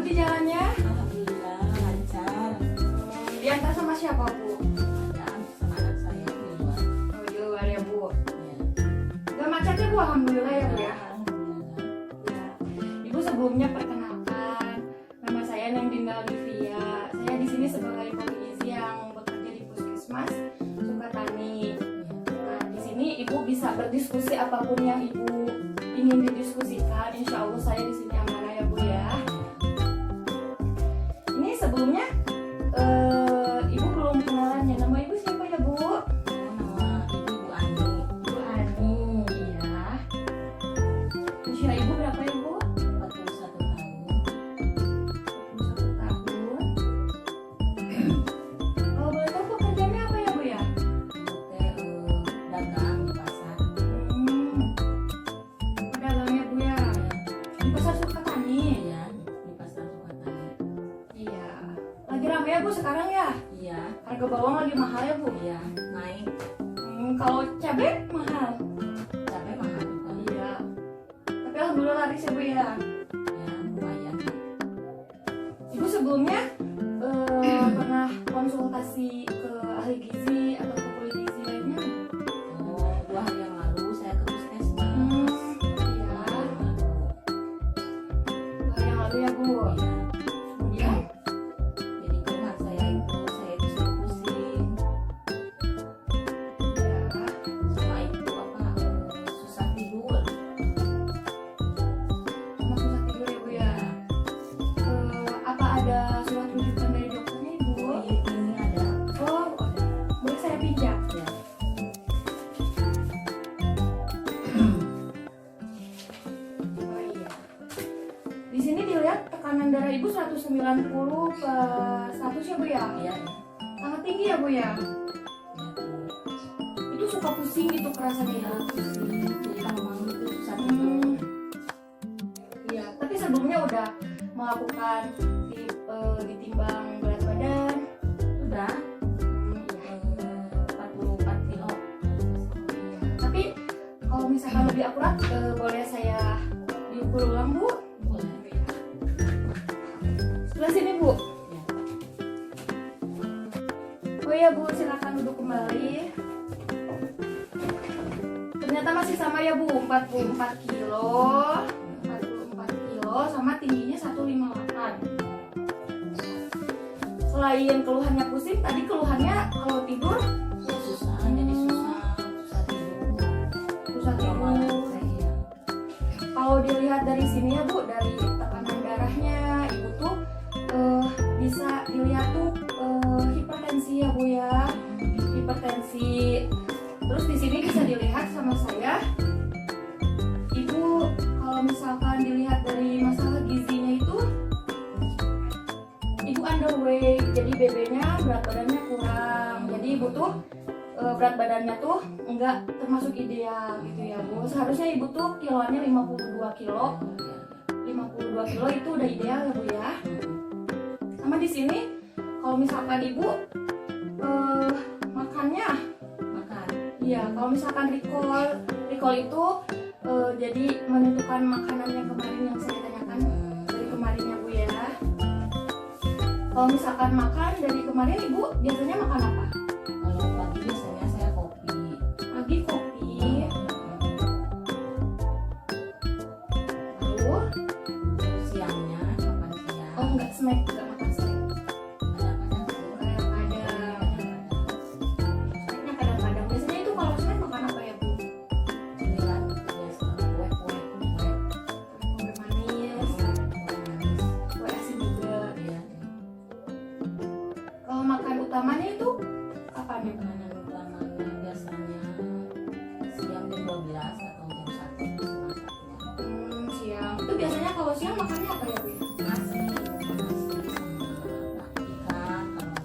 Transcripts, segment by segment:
di jalannya? Alhamdulillah lancar. Diantar sama siapa Bu? Ada sama anak saya di luar. Oh di luar ya Bu. Ya. Gak macet ya Bu, alhamdulillah ya Bu ya. Alhamdulillah. Ya. Ibu sebelumnya perkenalkan, nama saya Nendinda Olivia. Saya di sini sebagai pengisi yang bekerja di Puskesmas Sukatani. Nah, di sini Ibu bisa berdiskusi apapun yang Ibu ingin didiskusikan. Insya Allah saya di sini amanah ya Bu ya. Ini sebelumnya Ibu belum kenalan ya. Nama Ibu siapa ya Bu? Nama Ibu Ani. Bu Ani ya. Usia Ibu berapa ya Bu? 41 tahun. 21 tahun. Kalau boleh tahu pekerjaannya apa ya Bu ya? Ibu teh dagang di pasar. Pedagangnya Bu ya. Di pasar Sukatani. Iya, di pasar Sukatani. Iya. Lagi ramai ya Bu sekarang ya? Iya, Harga bawang lagi mahal ya Bu? iya naik. Kalau cabai mahal. Cabai mahal juga. Iya. Tapi alhamdulillah laris ya Bu ya. Ya lumayan. Ibu sebelumnya pernah konsultasi ke ahli gizi atau ke kulit gizi lainnya? Oh, 2 hari yang lalu saya ke puskesmas. Iya. 2 hari yang lalu ya Bu. Iya. Kemudian Jadi keluhan saya itu selalu pusing. ya, Sama itu susah tidur. sama susah tidur ya Bu ya. Apa ada surat rujukan dari dokternya Ibu? Ini ada. Oh, boleh saya pinjam? Ya. Oh iya. Di sini dilihat tekanan darah Ibu 190/100 ya Bu ya? Iya. Sangat tinggi ya Bu ya? Ya. Itu suka pusing gitu kerasanya ya? Pusing. Jadi malam itu susah tidur. Iya, tapi sebelumnya udah melakukan ditimbang berat badan. Sudah Iya. 44 kilo. Iya. Tapi kalau misalkan lebih akurat, boleh saya diukur ulang Bu? Boleh. Sebelah sini Bu. Ya. Oh iya Bu, silakan duduk kembali. Ternyata masih sama ya Bu, 44 kilo. 44 kilo sama tingginya 158. Selain keluhannya pusing, tadi keluhannya kalau tidur Ya, susah. Jadi susah tidur. susah Malam tidur. saya. Kalau dilihat dari sini ya Bu, dari tekanan darahnya Ibu tuh bisa dilihat tuh hipertensi ya Bu ya, hipertensi. Terus di sini bisa dilihat sama saya, Ibu kalau misalkan dilihat dari masalah gizinya itu, Ibu underweight, jadi BB-nya berat badannya kurang. Jadi Ibu tuh berat badannya tuh enggak termasuk ideal gitu ya Bu. Seharusnya Ibu tuh kiloannya 52 kilo. 52 kilo itu udah ideal ya Bu ya. Sama di sini kalau misalkan Ibu makannya, Makan. iya kalau misalkan recall itu jadi menentukan makanan yang kemarin yang saya tanyakan dari kemarin ya Bu ya. Kalau misalkan makan dari kemarin Ibu biasanya makan apa? Kalau pagi biasanya saya kopi. Pagi kopi, lalu Terus siangnya makan siang. oh enggak snack, enggak makan snack. Kadang-kadang sih. Kadang-kadang. Snacknya kadang-kadang. Biasanya itu kalau snack makan apa ya Bu? Cemilan gitu biasa. Kue-kue. Kue manis, kue asin juga. Iya. Kalau makan utamanya itu kapan ya Bu? Makanan utamanya biasanya siang jam 12 atau jam 1 setengah 1. Siang. Itu biasanya kalau siang makannya apa ya Bu? Nasi sama ikan, kalau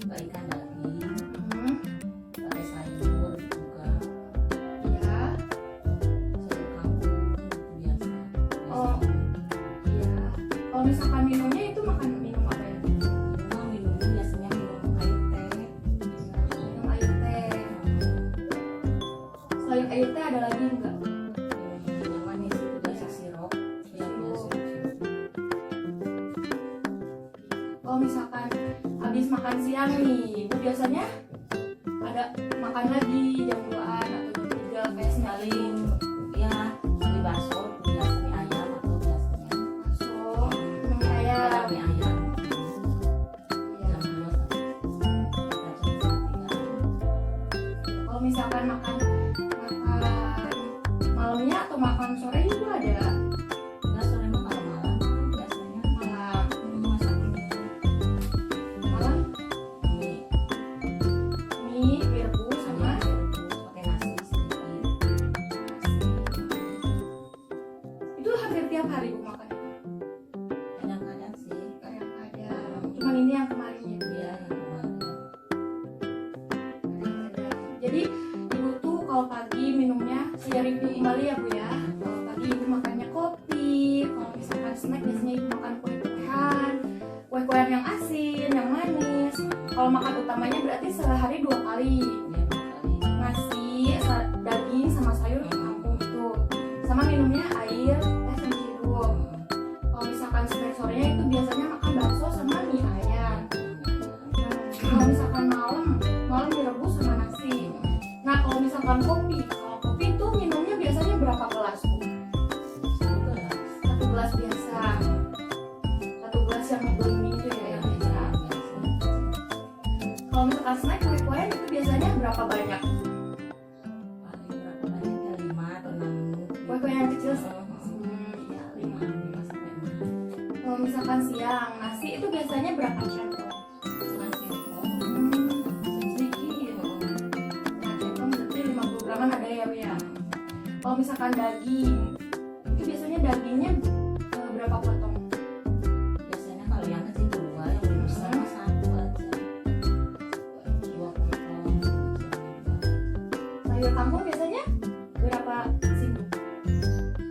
nggak ikan daging, Hmm, pakai sayur juga, iya. sayur kangkung gitu biasa. Oh. Iya. Kalau misalkan minumnya itu makan minum apa ya? Minumnya biasanya minum air teh. Kalau misalkan habis makan siang nih, ibu biasanya ada makan lagi jam 2-an atau jam 3 kayak paling ya beli bakso biasa mie ayam atau biasanya bakso, mie ayam. ada mie ayam Iya. jam 2 sampai jam 3. Kalau misalkan makan malamnya atau makan sore juga ada Enggak sore mah kalau malam biasanya malam. masak mie Malam mie mie direbus sama pakai nasi sedikit. itu hampir tiap hari bu makan itu. Kadang-kadang sih Kadang-kadang. Cuman ini yang kemarin ya. dia yang kemarin Kadang-kadang. Jadi ibu tuh kalau pagi minumnya saya review kembali ya bu ya. Kalau pagi ibu makannya kopi. Kalau misalkan snack biasanya ibu makan kue-kuean, kue-kuean yang asin, yang manis. Kalau makan utamanya berarti sehari 2 kali. dia kali Nasi, daging sama sayur kampung itu. Sama minumnya air, teh sama sirup. Kalau misalkan snack sorenya itu biasanya makan bakso sama mie ayam. Kalau misalkan malam direbus sama nasi. Nah kalau misalkan kopi itu minumnya biasanya berapa gelas bu? 1 gelas biasa. 1 gelas yang booming itu ya yang biasa. Kalau misalkan snack kue-kuean itu biasanya berapa banyak? Paling berapa banyak ya 5 atau 6 Kue-kue yang kecil. Iya, Ya 5 5. sampai 6 Kalau misalkan siang nasi itu biasanya berapa centong? setengah sendok. Sedikit. Nah, centong berarti 50 graman ada ya bu ya. Kalau misalkan daging itu biasanya dagingnya berapa potong? Biasanya kalau yang kecil 2, yang lebih besar mah 1 aja. 2 potong kecil 2. Sayur kangkung biasanya berapa sibuk?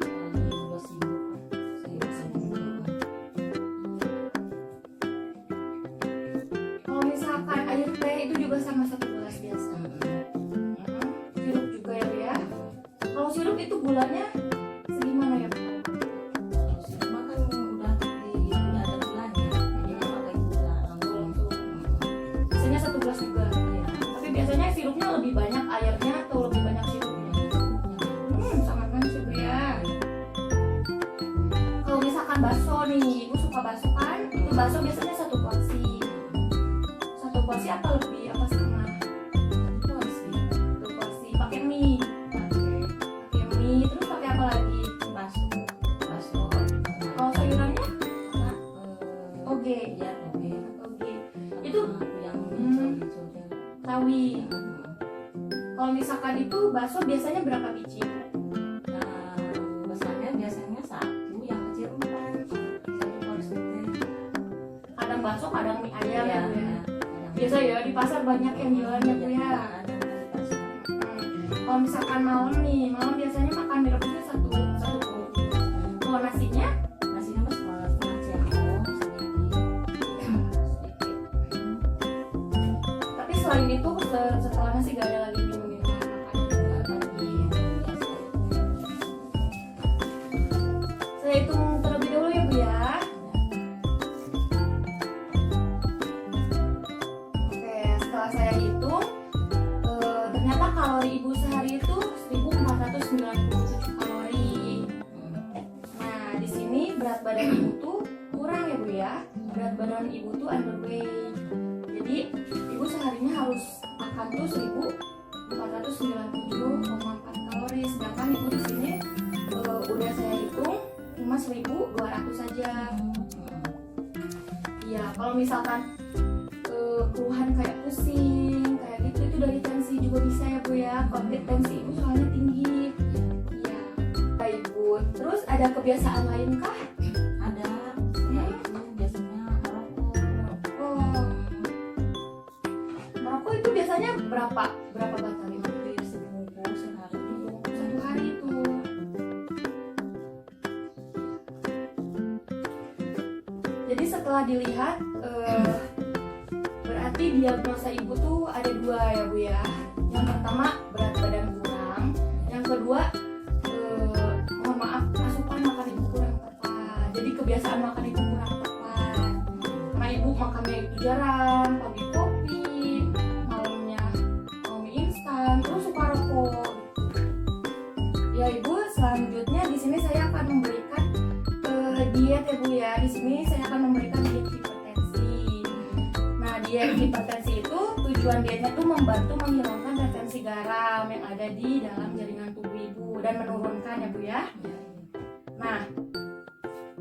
Paling 2 sibuk. Sayur sibuk. Kalau misalkan air teh itu juga sama 1 gelas biasa. Sirup juga ya bu ya. Kalau sirup itu gulanya segimana ya bu? Kalau sirup mah kan udah ada gulanya, jadi nggak pakai gula langsung. Biasanya 1 gelas juga. Iya. Tapi biasanya sirupnya lebih banyak airnya atau lebih banyak sirupnya? Sangat manis ya bu ya. Kalau misalkan bakso nih, ibu suka bakso kan? Itu bakso biasanya 1 porsi. 1 porsi apa lebih apa setengah? Porsi 1 porsi. Pakai mie. Pakai mie. Terus pakai apa lagi? bakso Kalau sayurannya? apa Oke. ya oke Oke. Itu yang hijau-hijau deh. sawi. Kalau misalkan itu bakso biasanya berapa biji? Yang besarnya biasanya 1, yang kecil 4. Satu porsi teh. Kadang bakso, kadang mie ayam ya Iya, bu ya. iya. Biasa ya di pasar banyak yang jualan ya bu ya. Ada di pasar. Kalau misalkan malam biasanya makan mie rebusnya satu. Kalau nasinya Nasinya mas setengah cendol sedikit. tapi selain itu setelah nasi gak ada lagi minum-minuman makan. Saya hitung terlebih dahulu ya bu ya. Oke, setelah saya hitung ternyata kalori ibu sehari itu 1497 kalori. Nah, di sini berat badan ibu tuh kurang ya bu ya. Berat badan ibu tuh underweight. Jadi ibu seharinya harus makan tuh 1497,4 kalori. Sedangkan ibu di sini udah saya hitung cuma 1200 saja. Iya, kalau misalkan keluhan kayak pusing, kayak gitu itu dari tensi juga bisa ya bu ya. Kalau tensi ibu soalnya tinggi. Iya. Nah, ibu, terus ada kebiasaan lain kah? Ada saya itu biasanya merokok. Oh, merokok itu biasanya berapa batang ibu? Hampir sebungkus sehari. Satu hari itu. Jadi setelah dilihat berarti diagnosa ibu tuh ada 2 ya bu ya. Yang pertama berat badan kurang, yang kedua mohon maaf asupan makan ibu kurang tepat. Jadi kebiasaan makan ibu kurang tepat. Karena ibu makannya itu jarang, pagi kopi, malamnya mie instan, terus suka rokok. Ya ibu, selanjutnya di sini saya akan memberikan diet ya bu ya. Di sini saya akan memberikan diet hipertensi. Nah, diet hipertensi itu tujuan dietnya tuh membantu menghilangkan retensi garam yang ada di dalam jaringan tubuh ibu dan menurunkan ya bu ya. Nah,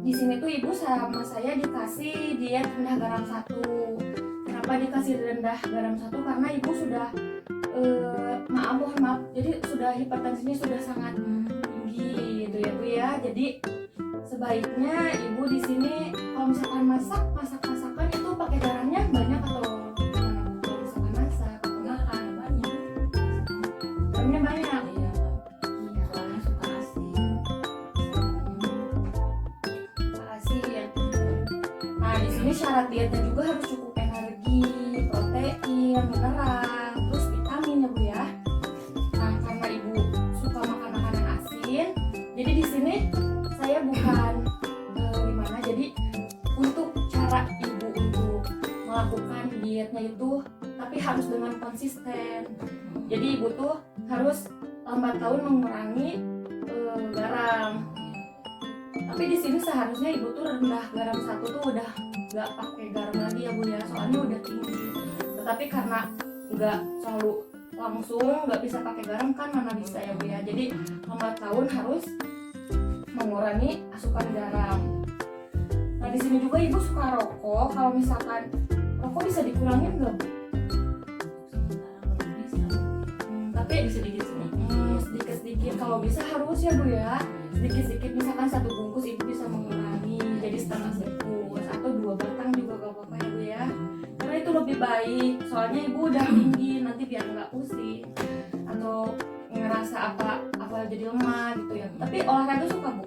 di sini tuh ibu sama saya dikasih diet rendah garam 1. Kenapa dikasih rendah garam 1? Karena ibu sudah mohon maaf, jadi sudah hipertensinya sudah sangat tinggi gitu ya bu ya. Jadi sebaiknya ibu di sini kalau misalkan masakan itu pakai garamnya banyak atau gimana bu? Kalau misalkan masak atau makan banyak. garamnya banyak. Iya. Iya. Soalnya suka asin. Makasih ya. Nah, di sini syarat dietnya juga harus cukup energi, protein, mineral, terus vitamin ya bu ya. Nah, karena ibu suka makan makanan asin, jadi di sini saya bukan gimana. Jadi untuk cara ibu untuk melakukan dietnya itu, tapi harus dengan konsisten. Jadi ibu tuh harus lambat tahun mengurangi garam. Tapi di sini seharusnya ibu tuh rendah garam 1 tuh udah nggak pakai garam lagi ya bu ya, soalnya udah tinggi. Tetapi karena nggak selalu langsung nggak bisa pakai garam kan, mana bisa ya bu ya. Jadi lambat tahun harus mengurangi asupan garam. Nah, di sini juga ibu suka rokok. Kalau misalkan rokok bisa dikurangin nggak bu? Sementara belum bisa. Tapi sedikit-sedikit kalau bisa harus ya bu ya. Sedikit-sedikit, misalkan 1 bungkus ibu bisa mengurangi jadi setengah bungkus atau 2 batang juga gak apa-apa ya bu ya. Karena itu lebih baik, soalnya ibu udah tinggi, nanti biar nggak pusing atau ngerasa apa jadi lemah gitu ya. Tapi olahraga suka bu?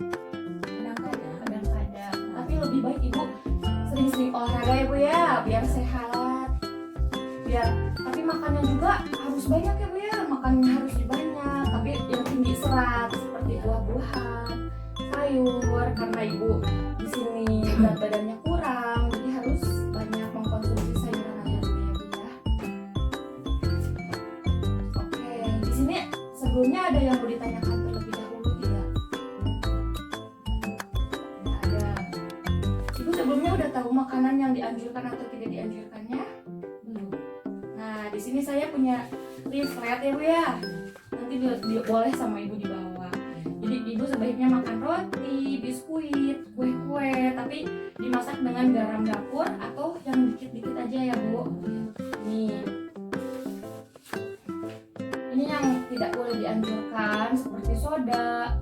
Kadang-kadang. Tapi lebih baik ibu sering-sering olahraga ya bu ya, biar sehat. Tapi makannya juga harus banyak ya bu ya, makannya harus banyak. Tapi yang tinggi serat seperti buah-buahan, sayur. Karena ibu di sini berat badannya kurang, jadi harus banyak mengkonsumsi sayuran aja bu ya. Oke, di sini sebelumnya ada yang mau ditanyakan terlebih dahulu tidak? Nggak ada. Ibu sebelumnya udah tahu makanan yang dianjurkan atau tidak dianjurkannya? Belum. Nah, di sini saya punya leaflet ya bu ya. Nanti boleh sama ibu dibawa. Jadi ibu sebaiknya makan roti, biskuit, kue-kue, tapi dimasak dengan garam dapur atau yang dikit-dikit aja ya bu. Ini yang tidak boleh dianjurkan seperti soda,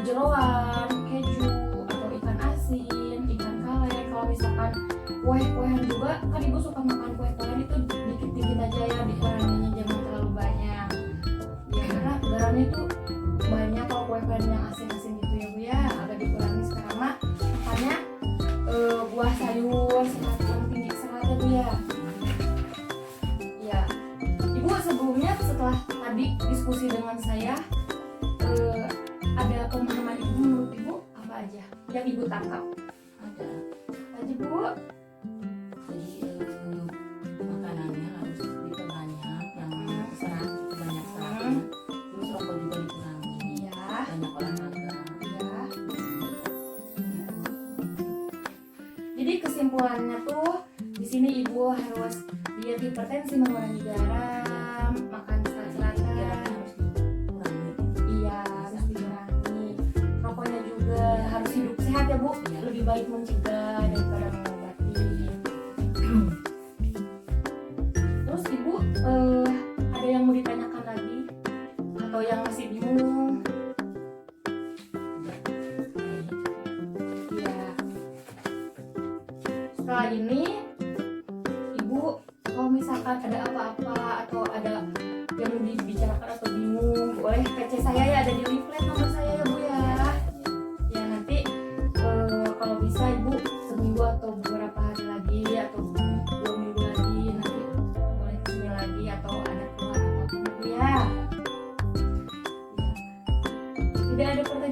jeroan, keju, atau ikan asin, ikan kaleng. Kalau misalkan kue-kuean juga, kan ibu suka makan kue-kuean itu dikit-dikit aja ya, dikuranginya jangan terlalu banyak. Ya karena garamnya itu banyak kalau kue-kuean yang asin-asin gitu ya bu ya, agak dikurangi sekarang mah. Makanya buah sayur, serat yang tinggi serat ya bu ya. Ya, ibu sebelumnya setelah tadi diskusi dengan saya, ada pemahaman ibu menurut ibu apa aja yang ibu tangkap? Ada. Aja bu. Jadi makanannya harus diperbanyak, yang serat banyak seratnya. Terus rokok juga dikurangi. Iya. Banyak olahraga. Iya. Jadi kesimpulannya tuh di sini ibu harus diet hipertensi, mengurangi garam, makan serat-seratan. Harus dikurangi. Iya, harus dikurangi. Rokoknya juga harus hidup sehat ya bu. Iya. Lebih baik mencegah daripada mengobati. Terus ibu ada yang mau ditanyakan lagi atau yang masih bingung? Iya. Setelah ini ibu kalau misalkan ada apa-apa atau ada yang dibicarakan atau bingung, boleh PC saya ya, ada di leaflet nomor saya ya bu ya. Ya nanti kalau bisa ibu seminggu atau beberapa hari lagi atau 2 minggu lagi nanti boleh kesini lagi atau ada keluar apapun bu ya. Tidak ada pertanyaan